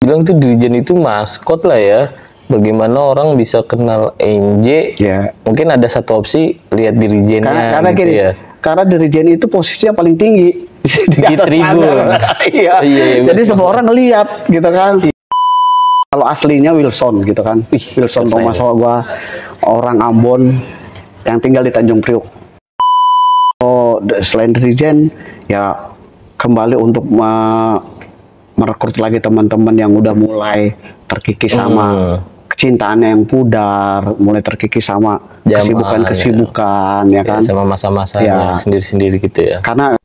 bilang tuh Dirijen itu maskot lah ya. Bagaimana orang bisa kenal NJ? Ya. Mungkin ada satu opsi lihat Dirijennya. Karena gitu gini, ya. karena Dirijen itu posisinya paling tinggi Di tribun. Iya. Iya, Jadi semua orang ngeliat gitu kan. Kalau aslinya Wilson gitu kan. Wilson Thomas Soa, gua orang Ambon yang tinggal di Tanjung Priok. Oh, selain Dirijen ya kembali untuk merekrut lagi teman-teman yang udah mulai terkikis sama kecintaannya yang pudar, mulai terkikis sama kesibukan-kesibukan ya kan, sama masa-masanya sendiri-sendiri gitu ya. Karena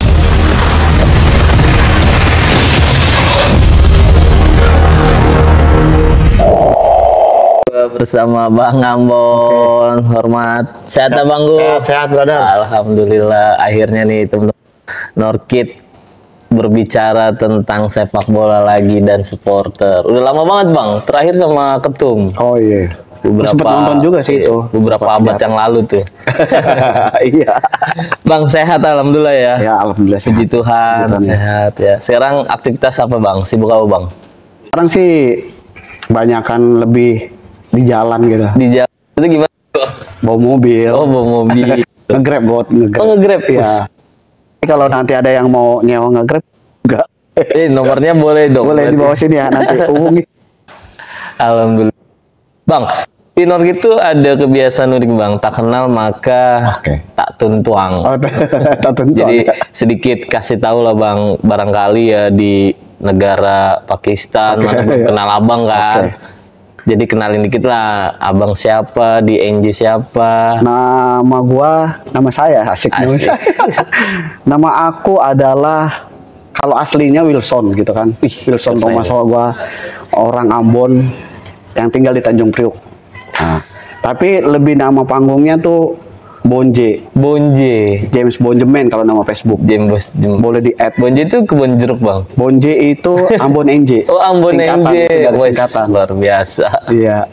bersama Bang Ambon, hormat. Sehat Bang Gu? Sehat, brother. Alhamdulillah, akhirnya nih teman-teman Norkid berbicara tentang sepak bola lagi dan supporter. Udah lama banget Bang, terakhir sama Ketum. Oh iya. Beberapa nonton juga sih itu. Beberapa abad yang lalu tuh. Iya. Bang sehat alhamdulillah ya. Ya alhamdulillah. Puji Tuhan sehat ya. Sekarang aktivitas apa Bang? Sibuk apa Bang? Sekarang sih banyakan lebih di jalan gitu. Di jalan itu gimana? Bawa mobil. Oh bawa mobil. Nge-grab buat nge-grab. Oh nge-grab. Iya. Kalau nanti ada yang mau nyewa nge-grab, enggak. Nomornya boleh dong. Boleh di bawah sini ya, nanti hubungi. Alhamdulillah. Bang, di Norkid itu ada kebiasaan unik Bang, tak kenal maka tak tuntuang. Oh, tak tuntuang. Jadi sedikit kasih tahu lah Bang, barangkali ya di negara Pakistan mana belum kenal Abang kan. Jadi kenalin dikit lah, Abang siapa, di NJ siapa? Nama saya asik. Nama saya. Nama aku adalah, kalau aslinya Wilson gitu kan. Wilson Thomas Soa, gua orang Ambon yang tinggal di Tanjung Priok. Nah, tapi lebih nama panggungnya tuh Bonje. Bonje. James Bonjeman kalau nama Facebook. James. Boleh di add. Bonje itu kebun jeruk Bang. Bonje itu Ambon NJ. Oh Ambon NJ. Singkatan. Luar biasa. Iya.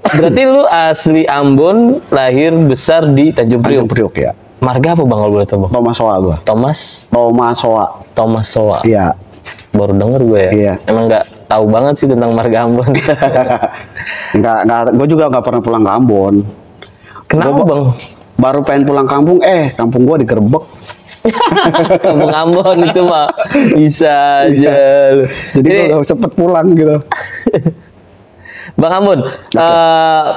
Berarti lu asli Ambon, lahir besar di Tanjung Priok. Tanjung Priok ya. Marga apa Bang kalau boleh tahu Bang? Thomas Soa gua. Thomas Soa. Thomas Soa. Iya. Baru denger gue ya. Iya. Emang nggak tahu banget sih tentang marga Ambon. Enggak, gue juga nggak pernah pulang ke Ambon. Kenapa Bang? Baru pengen pulang kampung, kampung gua digerebek. Kampung Ambon itu mah bisa aja. Jadi gua udah cepet pulang gitu. Bang Ambon,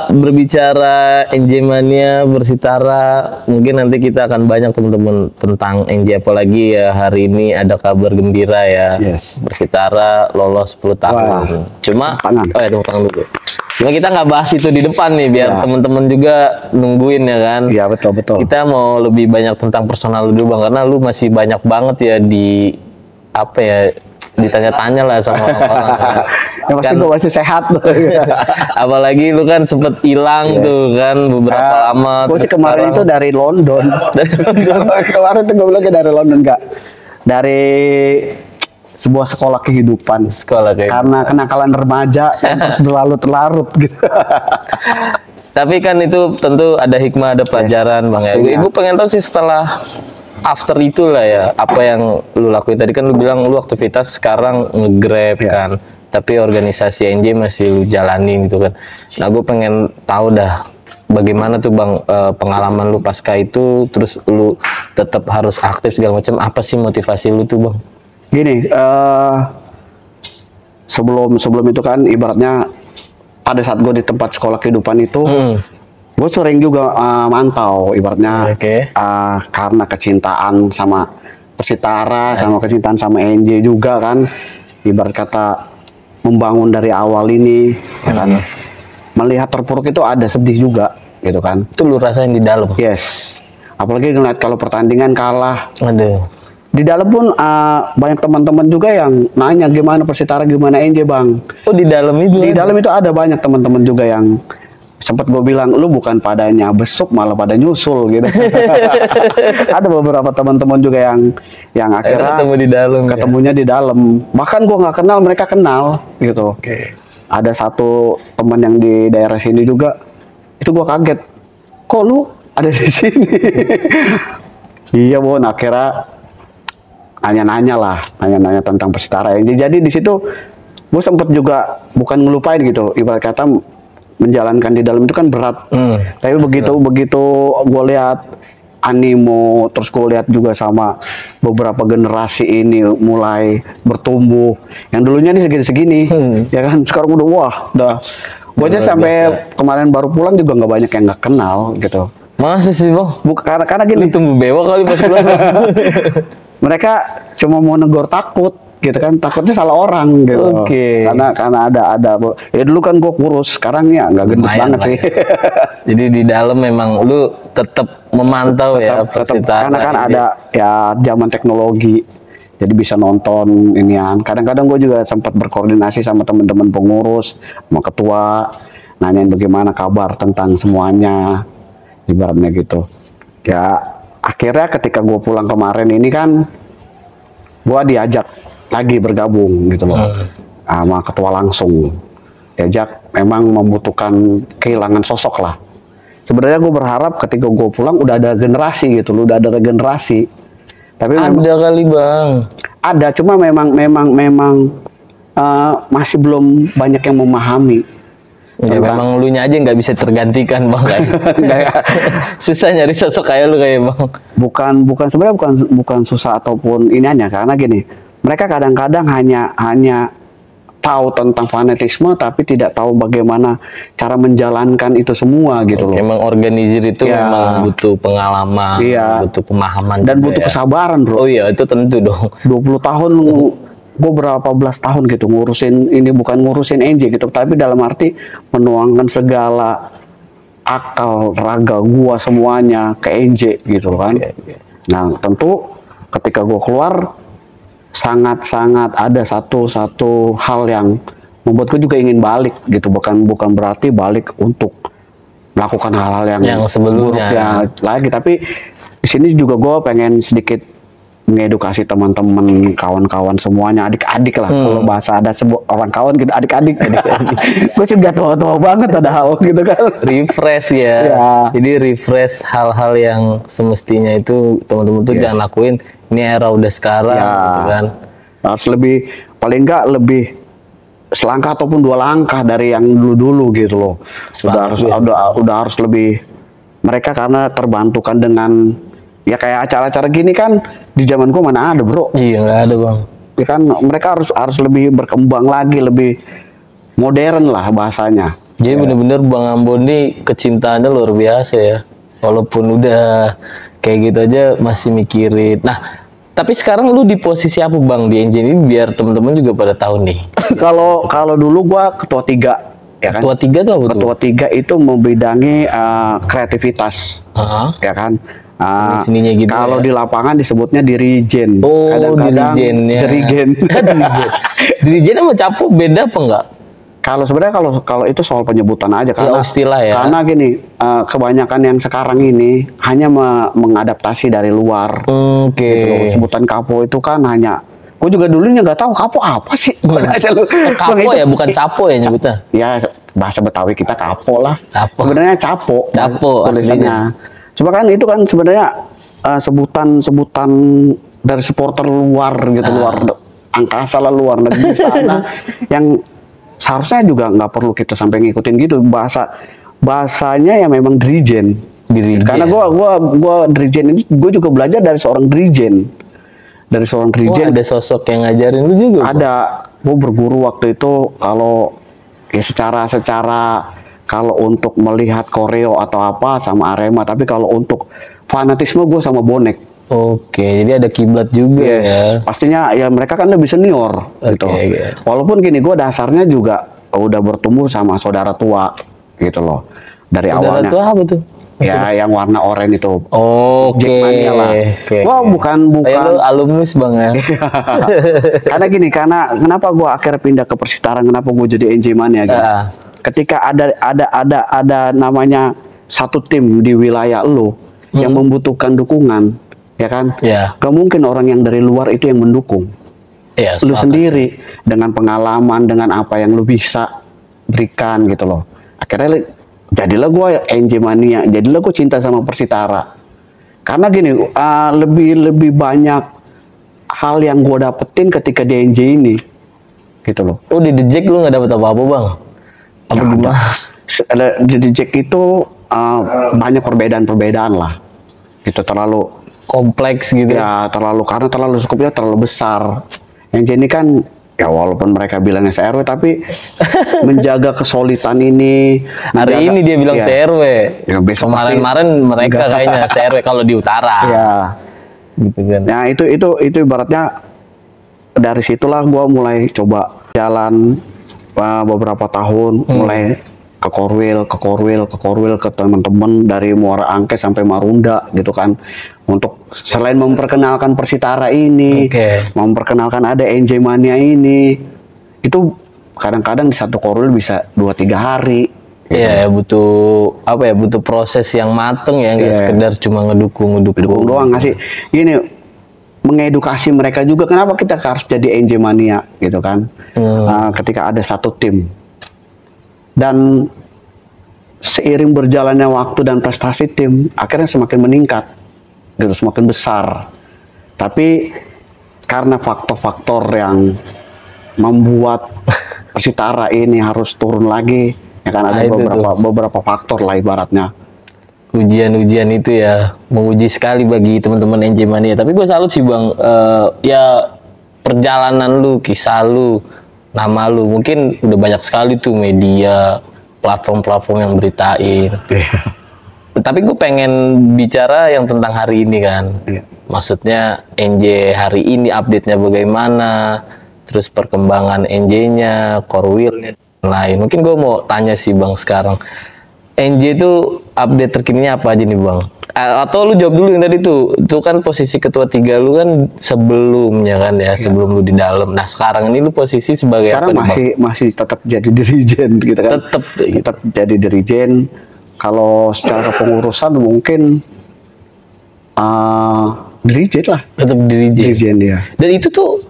berbicara NJ Mania, Bersitara, mungkin nanti kita akan banyak teman-teman tentang NJ, apalagi ya hari ini ada kabar gembira ya. Yes. Bersitara lolos 10 tahun. Wah. Cuma, Tepuk tangan dulu. Cuma kita nggak bahas itu di depan nih, biar teman-teman juga nungguin ya kan. Iya betul. Kita mau lebih banyak tentang personal lu dulu Bang, karena lu masih banyak banget ya di apa ya, ditanya-tanya lah sama orang-orang. Yang pasti gue masih sehat tuh. Apalagi lu kan sempet hilang tuh kan beberapa lama. Gue sih kemarin itu dari London. Kemarin tuh gue bilangnya dari London, enggak. Dari sebuah sekolah kehidupan. Karena kenakalan remaja yang terus berlarut-larut gitu. Tapi kan itu tentu ada hikmah, ada pelajaran Bang ya. Ibu pengen tahu sih setelah after itulah ya, apa yang lu lakuin tadi kan lu bilang lu aktivitas sekarang nge-grab kan, tapi organisasi NJ masih lu jalanin gitu kan. Nah gue pengen tahu dah bagaimana tuh Bang pengalaman lu pasca itu, terus lu tetap harus aktif segala macam, apa sih motivasi lu tuh Bang? Gini, sebelum itu kan ibaratnya pada saat gue di tempat sekolah kehidupan itu, gue sering juga mantau ibaratnya karena kecintaan sama Persitara, sama kecintaan sama NJ juga kan, ibarat kata membangun dari awal ini ya kan, melihat terpuruk itu ada sedih juga gitu kan. Itu lu rasain di dalam? Yes, apalagi ngeliat kalau pertandingan kalah. Aduh. Di dalam pun banyak teman-teman juga yang nanya gimana Persitara, gimana NJ Bang. Oh di dalam itu? Di dalam itu ada banyak teman-teman juga yang sempat gue bilang, lu bukan padanya besuk malah pada nyusul gitu. Ada beberapa teman-teman juga yang akhirnya ketemu di dalam, ketemunya di dalam. Bahkan gue nggak kenal, mereka kenal gitu. Ada satu teman yang di daerah sini juga, itu gue kaget, kok lu ada di sini? Iya Bon, akhirnya nanya-nanya tentang Persitara. Jadi di situ gue sempet juga bukan ngelupain gitu, ibarat kata menjalankan di dalam itu kan berat. Tapi begitu gue lihat animo, terus gue lihat juga sama beberapa generasi ini mulai bertumbuh, yang dulunya nih segini-segini, ya kan, sekarang udah gue aja sampai kemarin baru pulang juga nggak banyak yang nggak kenal gitu. Masa sih bang? Karena gini, tumbuh bewok kali pas pulang. mereka cuma mau negor takut gitu kan, takutnya salah orang gitu. Karena ada ya dulu kan gue kurus, sekarang ya nggak gendut banget sih. Jadi di dalam memang lu tetap memantau karena kan ada ya zaman teknologi, jadi bisa nonton inian. Kadang-kadang gue juga sempat berkoordinasi sama teman-teman pengurus, sama ketua, nanyain bagaimana kabar tentang semuanya, ibaratnya gitu. Ya akhirnya ketika gue pulang kemarin ini kan, gue diajak lagi bergabung gitu loh, sama ketua langsung. Diajak, memang membutuhkan kehilangan sosok lah. Sebenarnya gue berharap ketika gue pulang udah ada generasi gitu, udah ada regenerasi. Tapi ada kali bang. Ada, cuma memang masih belum banyak yang memahami. Ya memang lu nya aja nggak bisa tergantikan bang kan. Susah nyari sosok kayak lu kayak bang. Bukan sebenarnya bukan susah ataupun ininya, karena gini, mereka kadang-kadang hanya tahu tentang fanatisme tapi tidak tahu bagaimana cara menjalankan itu semua gitu loh. Memang organizir itu memang butuh pengalaman, butuh pemahaman dan butuh kesabaran bro. Oh iya itu tentu dong. 20 tahun gue berapa belas tahun gitu ngurusin ini, bukan ngurusin NJ gitu, tapi dalam arti menuangkan segala akal raga gua semuanya ke NJ gitu kan. Nah tentu ketika gua keluar sangat ada satu hal yang membuatku juga ingin balik gitu, bukan berarti balik untuk melakukan hal-hal yang sebelumnya lagi, tapi di sini juga gue pengen sedikit mengedukasi teman-teman, kawan-kawan semuanya, adik-adik lah. Kalau bahasa ada orang kawan gitu, adik-adik. Gue sih gak tua-tua banget ada hal gitu kan. Refresh ya. Jadi refresh hal-hal yang semestinya itu teman-teman tuh jangan lakuin. Ini era udah sekarang gitu kan. Harus lebih, paling enggak lebih selangkah ataupun 2 langkah dari yang dulu-dulu gitu loh. Udah harus lebih, mereka karena terbantukan dengan ya kayak acara-acara gini kan, di zaman gua mana ada bro. Iya nggak ada bang. Ya kan mereka harus lebih berkembang lagi, lebih modern lah bahasanya. Jadi bener-bener Bang Ambon nih kecintaannya luar biasa ya. Walaupun udah kayak gitu aja masih mikirin. Nah tapi sekarang lu di posisi apa bang di Engine ini biar temen-temen juga pada tahu nih. Kalau dulu gua ketua 3 ya kan. Ketua 3 tuh apa tuh? Ketua 3 itu membidangi kreativitas. Ya kan. Gitu kalau di lapangan disebutnya dirijen. Kadang-kadang dirigen. Dirijen sama capo beda apa enggak? Kalau sebenarnya kalau itu soal penyebutan aja, karena istilah ya. Karena gini, kebanyakan yang sekarang ini hanya mengadaptasi dari luar. Gitu, sebutan kapo itu kan hanya, gue juga dulunya nggak tahu kapo apa sih. Kapo ya, bukan capo ya nyebutnya. Ya bahasa Betawi kita kapo lah. Sebenarnya capo. Tulisannya. Cuma kan itu kan sebenarnya sebutan dari supporter luar gitu, luar angkasa lah, luar negeri sana yang seharusnya juga nggak perlu kita sampai ngikutin gitu. Bahasanya ya memang dirijen. Karena gua dirijen ini gue juga belajar dari seorang dirijen. Ada sosok yang ngajarin lu juga? Ada. Gue berguru waktu itu, kalau ya secara kalau untuk melihat koreo atau apa sama Arema, tapi kalau untuk fanatisme gue sama bonek. Jadi ada kiblat juga ya. Pastinya ya mereka kan lebih senior gitu. Walaupun gini, gue dasarnya juga udah bertumbuh sama saudara tua gitu loh. Dari awalnya. Saudara tua apa tuh? Ya yang warna oranye itu. Jackmania lah. Wah bukan. Lu alumnus bang ya. Karena gini, kenapa gue akhirnya pindah ke Persitara, kenapa gue jadi NJ Mania gitu. Ketika ada namanya satu tim di wilayah lu yang membutuhkan dukungan, ya kan? Gak mungkin orang yang dari luar itu yang mendukung. Lu sendiri dengan pengalaman, dengan apa yang lu bisa berikan gitu loh. Akhirnya jadilah gue NJ Mania, jadilah gue cinta sama Persitara. Karena gini, lebih banyak hal yang gue dapetin ketika di NJ ini. gitu loh. Oh di The Jack lu nggak dapet apa-apa bang? Apa gimana? Ada di Jack itu banyak perbedaan lah, gitu, terlalu Kompleks gitu. ya, karena terlalu skupnya terlalu besar. Yang ini kan ya walaupun mereka bilangnya se-RW tapi menjaga kesolidan ini. Hari ini dia bilang ya, se-RW. Ya, besok Kemarin mereka kayaknya se-RW kalau di utara. Ya, Gitu kan. nah itu ibaratnya dari situlah gua mulai coba jalan beberapa tahun, mulai ke Korwil ke teman-teman dari Muara Angke sampai Marunda gitu kan, untuk selain memperkenalkan Persitara ini, memperkenalkan ada NJ Mania ini, itu kadang-kadang di satu Korwil bisa 2-3 hari. Iya, butuh apa ya? Butuh proses yang mateng ya, nggak sekedar cuma ngedukung doang, ngasih gini, mengedukasi mereka juga kenapa kita harus jadi NJ Mania gitu kan. Ketika ada satu tim, dan seiring berjalannya waktu dan prestasi tim akhirnya semakin meningkat gitu, semakin besar. Tapi karena faktor-faktor yang membuat Persitara ini harus turun lagi, ya kan, ada beberapa faktor lah ibaratnya. Ujian-ujian itu ya menguji sekali bagi teman-teman NJ Mania. Tapi gue salut sih bang, ya perjalanan lu, kisah lu, nama lu, mungkin udah banyak sekali tuh media, platform-platform yang beritain. Tapi gue pengen bicara yang tentang hari ini kan. Maksudnya NJ hari ini update-nya bagaimana, terus perkembangan NJ-nya, Korwil-nya, lain. Mungkin gue mau tanya sih bang sekarang, NJ itu update terkininya apa aja nih bang? Atau lu jawab dulu yang tadi tuh, itu kan posisi ketua 3 lu kan sebelumnya kan ya, sebelum lu di dalam. Nah sekarang ini lu posisi sebagai sekarang apa nih bang? masih tetap jadi dirijen gitu kan? Tetap jadi dirijen. Kalau secara kepengurusan mungkin dirijen lah. Tetap dirijen ya. Dan itu tuh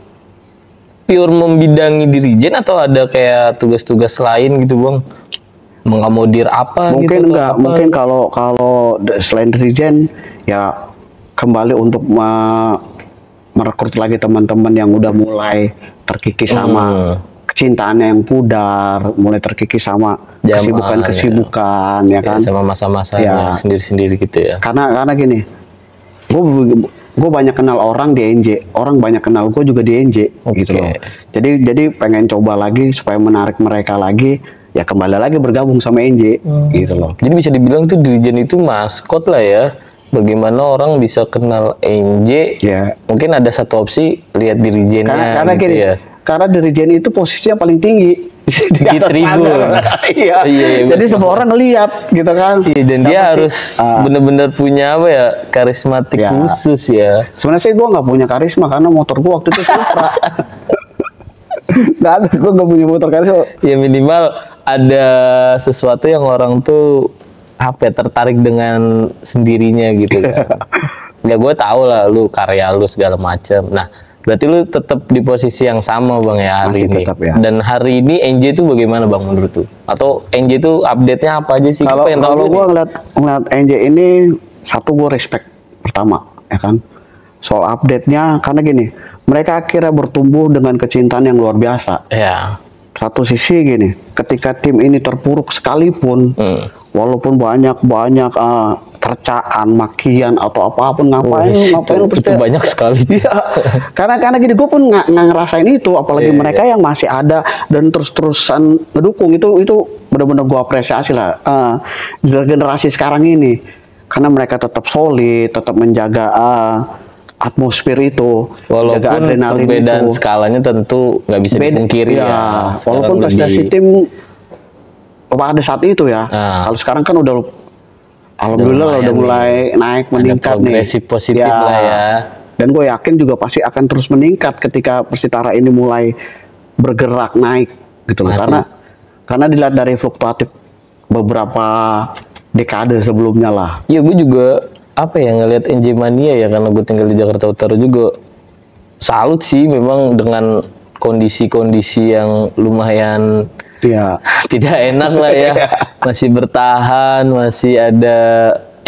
pure membidangi dirijen atau ada kayak tugas-tugas lain gitu bang? Mengakomodir apa mungkin gitu, enggak apa? Mungkin kalau selain dirijen ya kembali untuk merekrut lagi teman-teman yang udah mulai terkikis sama kecintaannya yang pudar, mulai terkikis sama kesibukan ya kan, sama masa-masanya sendiri-sendiri gitu ya. Karena gini, gue banyak kenal orang di NJ, orang banyak kenal gue juga di NJ gitu loh. Jadi pengen coba lagi supaya menarik mereka lagi, ya kembali lagi bergabung sama NJ gitu loh. Jadi bisa dibilang tuh dirijen itu maskot lah ya. Bagaimana orang bisa kenal NJ? Ya. Mungkin ada satu opsi lihat dirijennya. Karena gitu gini, ya. Karena dirijen itu posisinya paling tinggi di tribun. Iya. Jadi semua orang ngeliat gitu kan. Iya, dan dia harus bener-bener punya apa ya, karismatik khusus ya. Sebenarnya sih gue nggak punya karisma karena motor gue waktu itu Supra. Nggak ada, gue nggak punya motor karisma. Ya minimal ada sesuatu yang orang tuh apa ya, tertarik dengan sendirinya gitu kan. Ya gue tahu lah lu karya lu segala macam. Nah berarti lu tetap di posisi yang sama bang ya hari ini. Tetap, ya. Dan hari ini NJ itu bagaimana bang menurut lu? Atau NJ itu update-nya apa aja sih? Kalau gue ngeliat NJ ini, satu gue respect pertama ya kan. Soal update-nya karena gini, mereka akhirnya bertumbuh dengan kecintaan yang luar biasa. Ya. Satu sisi gini, ketika tim ini terpuruk sekalipun, walaupun banyak tercaan, makian atau apapun, ngapain lu itu banyak sekali. Iya. karena gini, gue pun nggak ngerasain itu, apalagi mereka yang masih ada dan terus-terusan ngedukung, itu benar-benar gue apresiasi lah generasi sekarang ini, karena mereka tetap solid, tetap menjaga atmosfer itu, walaupun perbedaan itu. Skalanya tentu nggak bisa dipungkiri ya. Walaupun prestasi tim pada saat itu ya, kalau sekarang kan udah alhamdulillah udah mulai naik, meningkat nih. Positif lah ya. Dan gue yakin juga pasti akan terus meningkat ketika Persitara ini mulai bergerak naik gitu loh. Karena dilihat dari fluktuatif beberapa dekade sebelumnya lah. Iya, gue juga apa ya ngelihat NJ Mania ya, karena gue tinggal di Jakarta Utara juga. Salut sih memang dengan kondisi-kondisi yang lumayan tidak enak lah ya. Masih bertahan, masih ada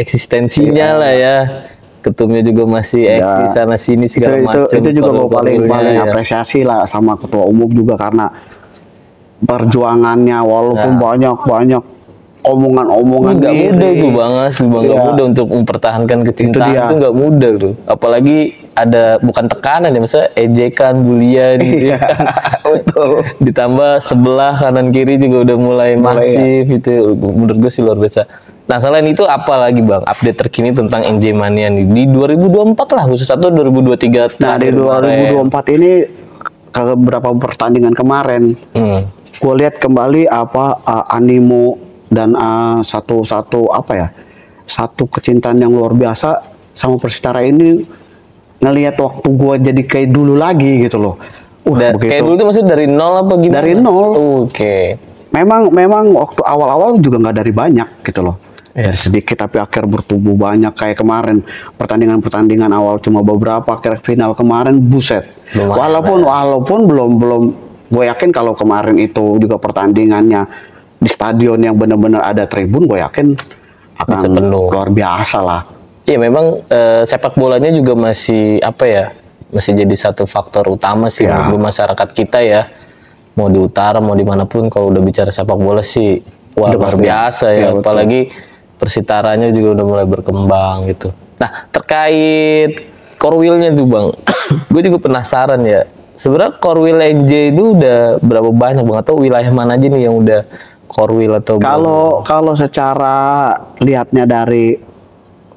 eksistensinya lah ya. ketumnya juga masih eksis sana sini segala macam. Itu juga gue paling ya. apresiasi lah sama ketua umum juga, karena perjuangannya walaupun banyak omongan-omongan nggak mudah tuh Bang, asli Bang, nggak mudah untuk mempertahankan kecintaan itu nggak mudah tuh, apalagi ada bukan tekanan ya, misalnya ejekan, bulian gitu ya. Betul. Ditambah sebelah kanan kiri juga udah mulai masif itu, menurut gue sih luar biasa. Nah selain itu apa lagi Bang update terkini tentang NJ Mania nih di 2024 lah, khusus atau 2023? Nah di 2024 ini beberapa pertandingan kemarin gue lihat kembali animo dan satu kecintaan yang luar biasa sama Persitara ini, ngelihat waktu gue jadi kayak dulu lagi gitu loh. Kayak dulu tuh maksudnya dari nol apa gimana? Dari nol. Oke. Memang waktu awal-awal juga nggak dari banyak gitu loh. Dari sedikit tapi akhir bertumbuh banyak. Kayak kemarin pertandingan awal cuma beberapa, akhir final kemarin buset. Walaupun belum gue yakin kalau kemarin itu juga pertandingannya di stadion yang benar-benar ada tribun, gue yakin akan luar biasa lah. Iya memang sepak bolanya juga masih masih jadi satu faktor utama sih menurut masyarakat kita ya, mau di utara mau dimanapun kalau udah bicara sepak bola sih luar biasa ya, apalagi Persitaranya juga udah mulai berkembang gitu. Nah terkait Korwilnya tuh Bang, gue juga penasaran ya, sebenarnya Korwil NJ itu udah berapa banyak Bang, atau wilayah mana aja nih yang udah Korwil atau kalau secara lihatnya dari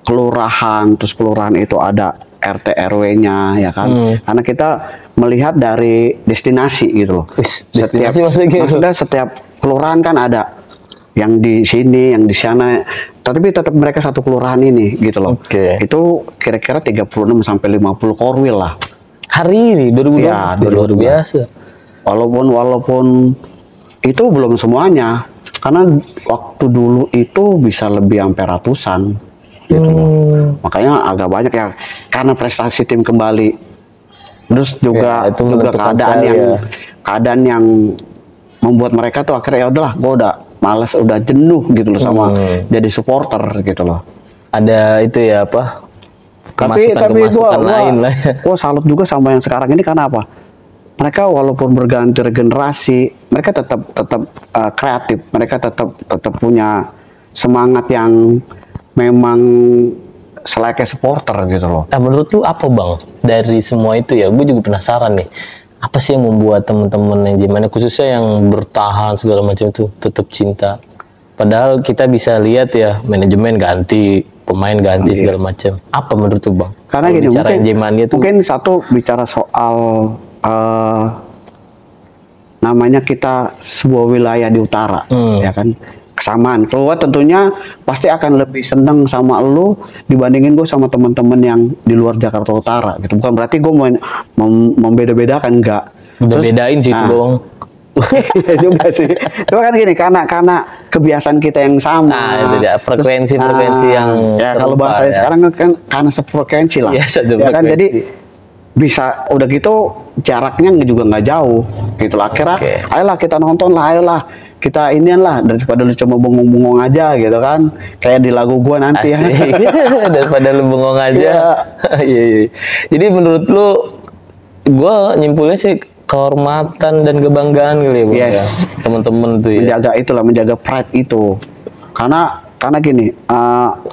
kelurahan, terus kelurahan itu ada RT RW-nya ya kan, karena kita melihat dari destinasi gitu loh. Destinasi maksudnya setiap kelurahan kan ada yang di sini, yang di sana, tapi tetap mereka satu kelurahan ini gitu loh. Itu kira-kira 36 sampai 50 Korwil lah hari ini 2020. Ya, luar biasa. Walaupun itu belum semuanya, karena waktu dulu itu bisa lebih sampai ratusan gitu loh. Makanya agak banyak ya, karena prestasi tim kembali, terus juga keadaan yang membuat mereka tuh akhirnya ya udahlah, gue udah males, udah jenuh gitu loh sama jadi supporter gitu loh. Ada itu ya tapi gue salut juga sama yang sekarang ini, karena apa? Mereka walaupun berganti generasi, mereka tetap kreatif, mereka tetap punya semangat yang memang selayaknya supporter gitu loh. Nah menurut lu apa Bang dari semua itu ya? Gue juga penasaran nih, apa sih yang membuat teman-teman yang gimana khususnya yang bertahan segala macam itu tetap cinta? Padahal kita bisa lihat ya, manajemen ganti, pemain ganti segala macam. Apa menurut lu Bang? Karena gini, mungkin satu bicara soal namanya kita sebuah wilayah di utara, ya kan, kesamaan. Keluar tentunya pasti akan lebih seneng sama lu dibandingin gue sama teman-teman yang di luar Jakarta Utara gitu. Bukan berarti gue mau membeda-bedakan, enggak. Udah bedain sih itu Bang. Iya juga sih. Cuma kan gini, karena kebiasaan kita yang sama. Nah, itu dia frekuensi yang ya kalau bahasa sekarang kan karena sefrekuensi lah. Ya kan, jadi bisa udah gitu jaraknya juga nggak jauh gitu lah. Akhirnya ayolah kita nonton lah, ayolah kita inian lah, daripada lu cuma bengong-bengong aja gitu kan, kayak di lagu gua nanti. Asik. Daripada lu bengong aja. Iya. Jadi menurut lu, gua nyimpulnya sih kehormatan dan kebanggaan kali ya, teman-teman tuh ya. Menjaga pride itu. Karena gini,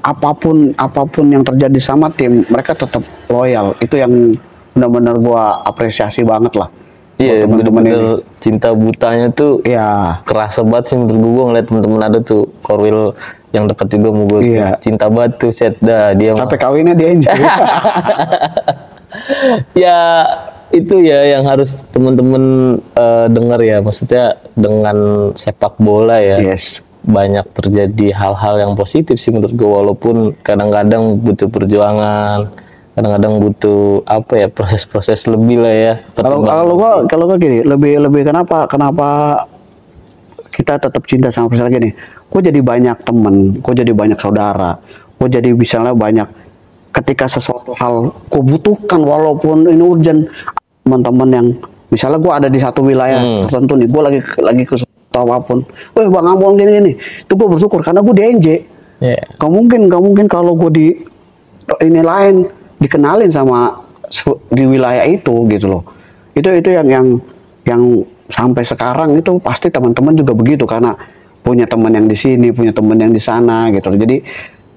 apapun yang terjadi sama tim, mereka tetap loyal. Itu yang benar-benar gua apresiasi banget lah. Iya, bener-bener cinta butanya tuh kerasa banget sih menurut gua ngeliat temen-temen ada tuh Korwil yang deket juga mau gue cinta banget tuh dia sampai kawinnya dia enjoy. Ya itu ya yang harus temen-temen dengar ya, maksudnya dengan sepak bola ya banyak terjadi hal-hal yang positif sih menurut gua, walaupun kadang-kadang butuh perjuangan, kadang-kadang butuh proses-proses lebih lah ya. Kalau gua gini, lebih kenapa kita tetap cinta sama Persela gini. Gua jadi banyak temen, gua jadi banyak saudara, gua jadi misalnya banyak ketika sesuatu hal gua butuhkan walaupun ini urgent, teman-teman yang misalnya gua ada di satu wilayah tertentu nih, gua lagi ke apapun, Bang Ambon gini, itu gua bersyukur karena gua di NJ. Gak mungkin kalau gua di ini lain dikenalin sama di wilayah itu gitu loh. Itu yang sampai sekarang itu pasti teman-teman juga begitu karena punya teman yang di sini, punya teman yang di sana gitu loh. Jadi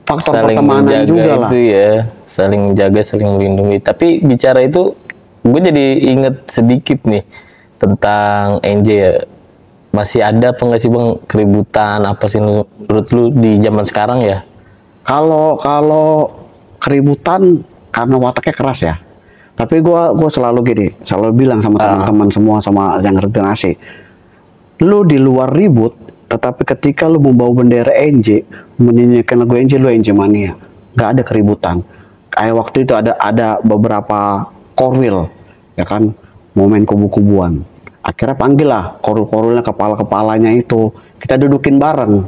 faktor saling pertemanan menjaga juga lah. itu ya, saling menjaga, saling melindungi. Tapi bicara itu, gue jadi inget sedikit nih tentang NJ ya. Masih ada apa nggak sih bang keributan apa sih menurut lu di zaman sekarang ya? Kalau keributan karena wataknya keras ya. Tapi gua selalu gini, selalu bilang sama teman-teman semua, sama yang generasi, lu di luar ribut, tetapi ketika lu membawa bendera NJ, menyanyikan lagu NJ, lu NJ mania, nggak ada keributan. Kayak waktu itu ada beberapa korwil, ya kan, mau main kubu-kubuan. Akhirnya panggil lah korwil-korwilnya, kepala-kepalanya itu, kita dudukin bareng.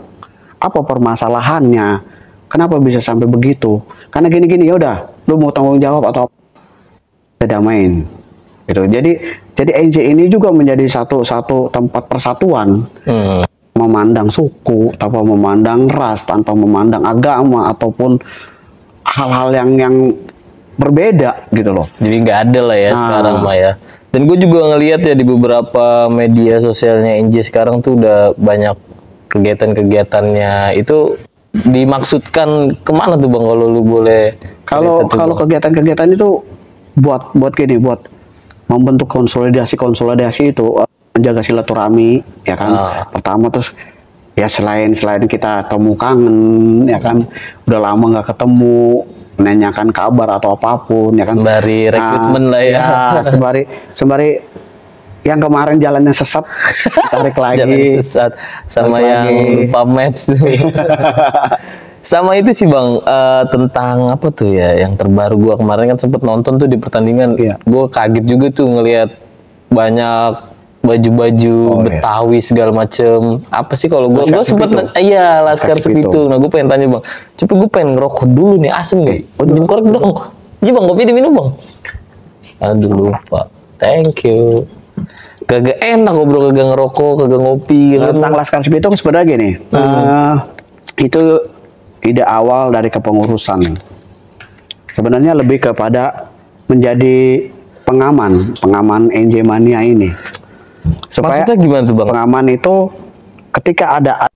Apa permasalahannya? Kenapa bisa sampai begitu? Karena gini-gini, ya udah, lu mau tanggung jawab atau kita damain gitu. Jadi NJ ini juga menjadi satu tempat persatuan, memandang suku tanpa memandang ras, tanpa memandang agama ataupun hal-hal yang berbeda gitu loh. Jadi nggak ada lah ya sekarang mah ya. Dan gue juga ngelihat ya di beberapa media sosialnya NJ sekarang tuh udah banyak kegiatan-kegiatannya. Itu dimaksudkan kemana tuh bang kalau lu boleh? Kalau kegiatan-kegiatan itu buat gini, buat membentuk konsolidasi itu, menjaga silaturahmi ya kan. Pertama, terus ya selain kita temu kangen ya kan, udah lama nggak ketemu, menanyakan kabar atau apapun ya kan, sembari rekrutmen lah ya, sembari yang kemarin jalannya sesat tarik lagi. Jalan sesat sama tarik yang lagi. lupa maps tuh. Sama itu sih bang, tentang apa tuh ya yang terbaru, gua kemarin kan sempet nonton tuh di pertandingan. Gua kaget juga tuh ngelihat banyak baju-baju Betawi segala macem. Apa sih kalau gua sempet Laskar Sepitu. Nah, gua pengen tanya bang, coba gua pengen ngerokok dulu nih, asem nih. Jam korek dong. Iya bang, kopi diminum bang. Aduh lupa. Thank you. Kagak enak ngobrol, kagak ngerokok, kagak ngopi gitu. Tentang Laskar Sepitu sebenarnya gini, itu ide awal dari kepengurusan. Sebenarnya lebih kepada menjadi pengaman NJ Mania ini. Supaya maksudnya gimana tuh bang? Pengaman itu ketika ada